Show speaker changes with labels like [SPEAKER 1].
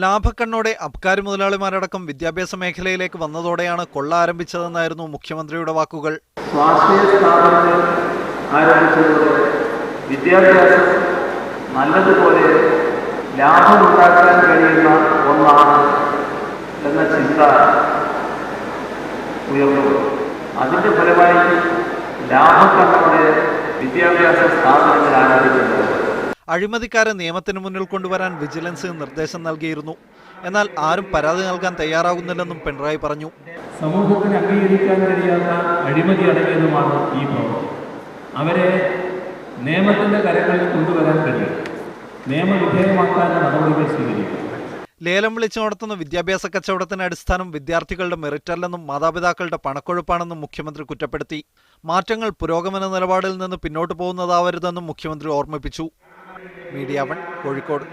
[SPEAKER 1] ലാഭക്കണ്ണോടെ അബ്കാരി മുതലാളിമാരടക്കം വിദ്യാഭ്യാസ മേഖലയിലേക്ക് വന്നതോടെയാണ് കൊള്ള ആരംഭിച്ചതെന്നായിരുന്നു മുഖ്യമന്ത്രിയുടെ വാക്കുകൾ.
[SPEAKER 2] സ്വാശ്രയ സ്ഥാപനങ്ങൾ ആരംഭിച്ചതോടെ വിദ്യാഭ്യാസം നല്ലതുപോലെ ലാഭമുണ്ടാക്കാൻ കഴിയുന്ന ഒന്നാണ് എന്ന ചിന്ത ഉയർന്നു. അതിൻ്റെ ഫലമായി ലാഭക്കണ്ണോടെ വിദ്യാഭ്യാസ സ്ഥാപനങ്ങൾ ആരംഭിക്കുന്നത്.
[SPEAKER 1] അഴിമതിക്കാരെ നിയമത്തിന് മുന്നിൽ കൊണ്ടുവരാൻ വിജിലൻസ് നിർദ്ദേശം നൽകിയിരുന്നു. എന്നാൽ ആരും പരാതി നൽകാൻ തയ്യാറാകുന്നില്ലെന്നും പിണറായി പറഞ്ഞു.
[SPEAKER 3] സമൂഹത്തിന് അംഗീകരിക്കാൻ കഴിയാത്ത അഴിമതി അടങ്ങിയതുമാണ് ഈ പ്രവർത്തനം. അവരെ നിയമത്തിന്റെ കരങ്ങളിൽ കൊണ്ടുവരാൻ കഴിയും. നിയമവിധേയമാക്കാനുള്ള നടപടികൾ സ്വീകരിക്കും.
[SPEAKER 1] ലേലം വിളിച്ചു നടത്തുന്ന വിദ്യാഭ്യാസ കച്ചവടത്തിന് അടിസ്ഥാനം വിദ്യാർത്ഥികളുടെ മെറിറ്റല്ലെന്നും മാതാപിതാക്കളുടെ പണക്കൊഴുപ്പാണെന്നും മുഖ്യമന്ത്രി കുറ്റപ്പെടുത്തി. മാറ്റങ്ങൾ പുരോഗമന നിലപാടിൽ നിന്ന് പിന്നോട്ട് പോകുന്നതാവരുതെന്നും മുഖ്യമന്ത്രി ഓർമ്മിപ്പിച്ചു. മീഡിയ 1 കോഴിക്കോട്.